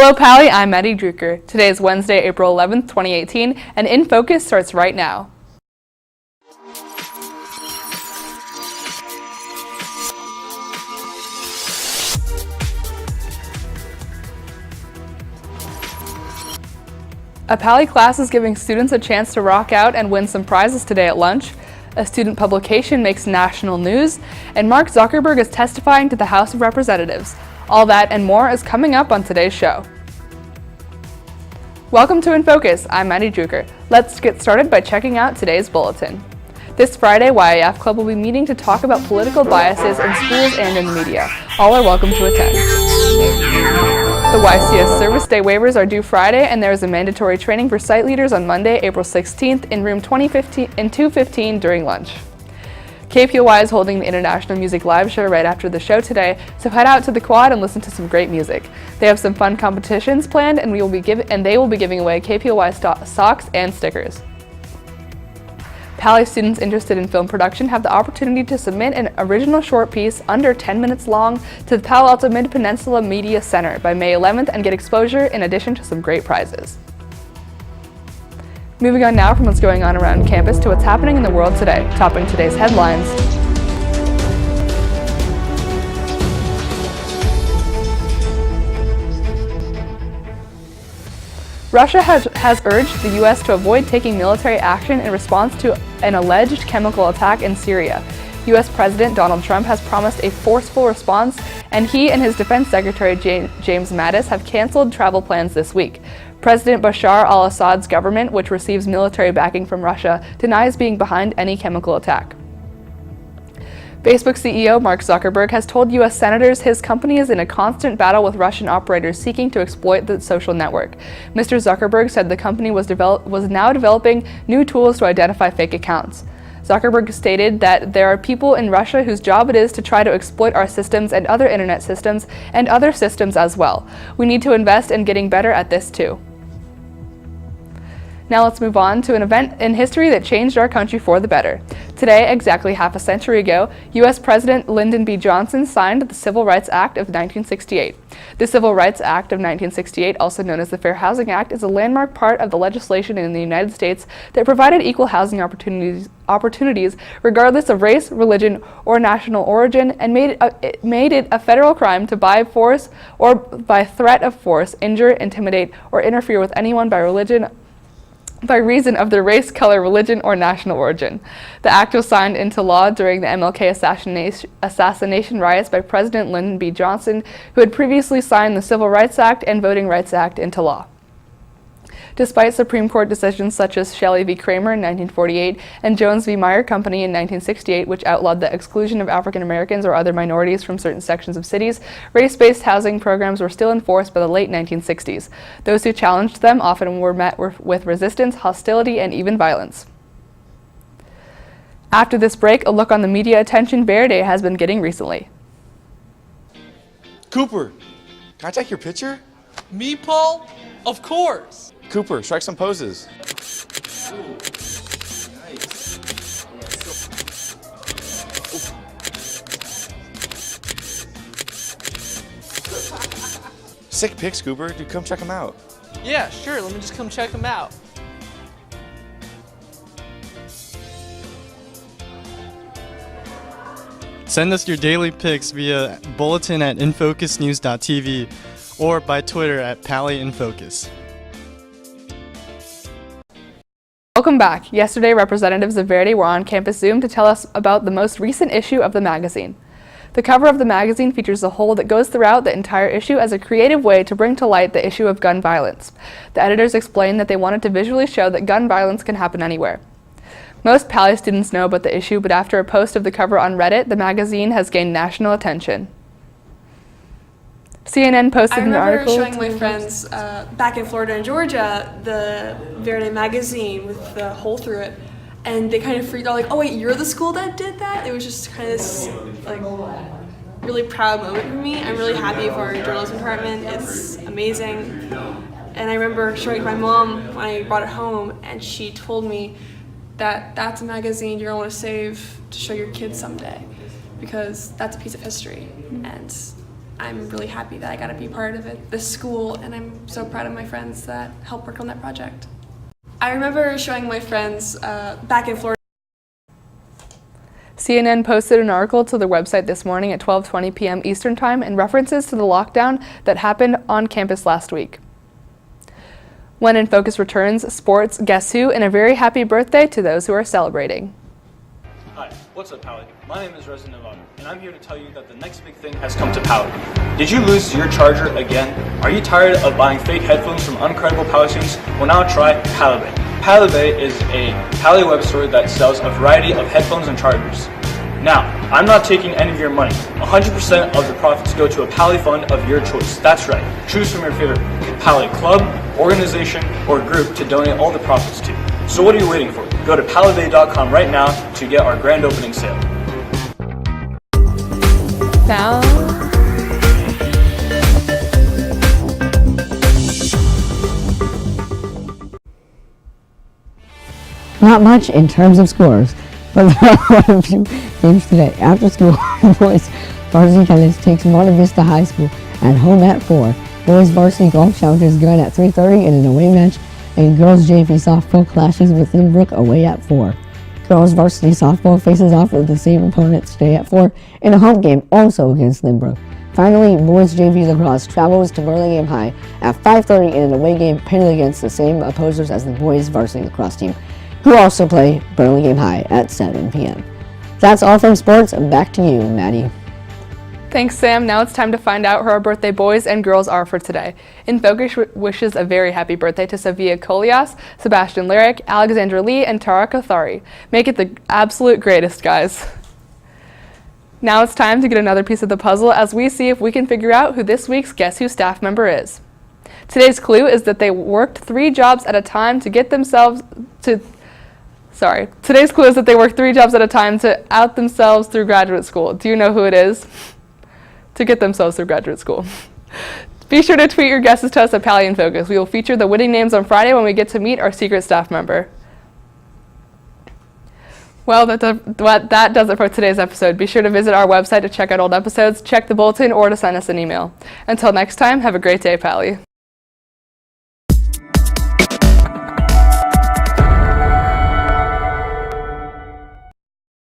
Hello Pally, I'm Maddie Drucker. Today is Wednesday, April 11th, 2018, and InFocus starts right now. A Pally class is giving students a chance to rock out and win some prizes today at lunch. A student publication makes national news, and Mark Zuckerberg is testifying to the House of Representatives. All that and more is coming up on today's show. Welcome to InFocus, I'm Maddie Drucker. Let's get started by checking out today's bulletin. This Friday, YAF Club will be meeting to talk about political biases in schools and in the media. All are welcome to attend. The YCS Service Day waivers are due Friday, and there is a mandatory training for site leaders on Monday, April 16th in room 215 during lunch. KPOY is holding the International Music Live Show right after the show today, so head out to the quad and listen to some great music. They have some fun competitions planned, and they will be giving away KPOY socks and stickers. Pally students interested in film production have the opportunity to submit an original short piece under 10 minutes long to the Palo Alto Mid-Peninsula Media Center by May 11th and get exposure in addition to some great prizes. Moving on now from what's going on around campus to what's happening in the world today, topping today's headlines. Russia has urged the U.S. to avoid taking military action in response to an alleged chemical attack in Syria. U.S. President Donald Trump has promised a forceful response, and he and his Defense Secretary James Mattis have canceled travel plans this week. President Bashar al-Assad's government, which receives military backing from Russia, denies being behind any chemical attack. Facebook CEO Mark Zuckerberg has told U.S. senators his company is in a constant battle with Russian operators seeking to exploit the social network. Mr. Zuckerberg said the company was now developing new tools to identify fake accounts. Zuckerberg stated that there are people in Russia whose job it is to try to exploit our systems and other internet systems and other systems as well. We need to invest in getting better at this too. Now let's move on to an event in history that changed our country for the better. Today, exactly half a century ago, U.S. President Lyndon B. Johnson signed the Civil Rights Act of 1968. The Civil Rights Act of 1968, also known as the Fair Housing Act, is a landmark part of the legislation in the United States that provided equal housing opportunities regardless of race, religion, or national origin, and made it a federal crime to by force or by threat of force, injure, intimidate, or interfere with anyone by reason of their race, color, religion, or national origin. The act was signed into law during the MLK assassination riots by President Lyndon B. Johnson, who had previously signed the Civil Rights Act and Voting Rights Act into law. Despite Supreme Court decisions such as Shelley v. Kramer in 1948 and Jones v. Meyer Company in 1968, which outlawed the exclusion of African Americans or other minorities from certain sections of cities, race-based housing programs were still enforced by the late 1960s. Those who challenged them often were met with resistance, hostility, and even violence. After this break, a look on the media attention Bear Day has been getting recently. Cooper, can I take your picture? Me, Paul? Of course. Cooper, strike some poses. Sick pics, Cooper. Dude, come check them out. Yeah, sure. Let me just come check them out. Send us your daily pics via bulletin@infocusnews.tv or by Twitter @PallyInFocus. Welcome back. Yesterday, representatives of Verdi were on campus Zoom to tell us about the most recent issue of the magazine. The cover of the magazine features a hole that goes throughout the entire issue as a creative way to bring to light the issue of gun violence. The editors explained that they wanted to visually show that gun violence can happen anywhere. Most Pally students know about the issue, but after a post of the cover on Reddit, the magazine has gained national attention. CNN posted an article. I remember showing my friends back in Florida and Georgia the Verdi magazine with the hole through it, and they kind of freaked out, like, oh wait, you're the school that did that? It was just kind of this like really proud moment for me. I'm really happy for our journalism department. It's amazing. And I remember showing it to my mom when I brought it home, and she told me that that's a magazine you're going to want to save to show your kids someday, because that's a piece of history. And I'm really happy that I got to be part of it, this school, and I'm so proud of my friends that helped work on that project. I remember showing my friends back in Florida. CNN posted an article to their website this morning at 12:20 p.m. Eastern Time in references to the lockdown that happened on campus last week. When InFocus returns, sports, Guess Who, and a very happy birthday to those who are celebrating. Hi, what's up, Pally? My name is Resin Nevada, and I'm here to tell you that the next big thing has come to Pally. Did you lose your charger again? Are you tired of buying fake headphones from uncredible Pally students? Well, now try Palibay. Palibay is a Pally web store that sells a variety of headphones and chargers. Now, I'm not taking any of your money. 100% of the profits go to a Pally fund of your choice. That's right. Choose from your favorite Pally club, organization, or group to donate all the profits to. So what are you waiting for? Go to palibay.com right now to get our grand opening sale. Now, not much in terms of scores, but there are quite a few games today. After school, boys varsity tennis takes Monte Vista High School at home at 4. Boys varsity golf challenges Gun at 3:30 in an away match, and girls JV softball clashes with Lynbrook away at 4. Girls varsity softball faces off with the same opponents today at 4 in a home game also against Lynbrook. Finally, boys JV lacrosse travels to Burlingame High at 5:30 in an away game pitted against the same opposers as the boys varsity lacrosse team, who also play Burlingame High at 7 p.m. That's all from sports. Back to you, Maddie. thanks, Sam. Now it's time to find out who our birthday boys and girls are for today. InFocus wishes a very happy birthday to Savia Kolias, Sebastian Lyric, Alexandra Lee, and Tara Kothari. Make it the absolute greatest, guys. Now it's time to get another piece of the puzzle as we see if we can figure out who this week's Guess Who staff member is. Today's clue is that they worked 3 jobs at a time to get themselves to Today's clue is that they worked 3 jobs at a time to out themselves through graduate school. Do you know who it is? To get themselves through graduate school. Be sure to tweet your guesses to us at Pally InFocus. We will feature the winning names on Friday when we get to meet our secret staff member. Well, that does it for today's episode. Be sure to visit our website to check out old episodes, check the bulletin, or to send us an email. Until next time, have a great day, Pally.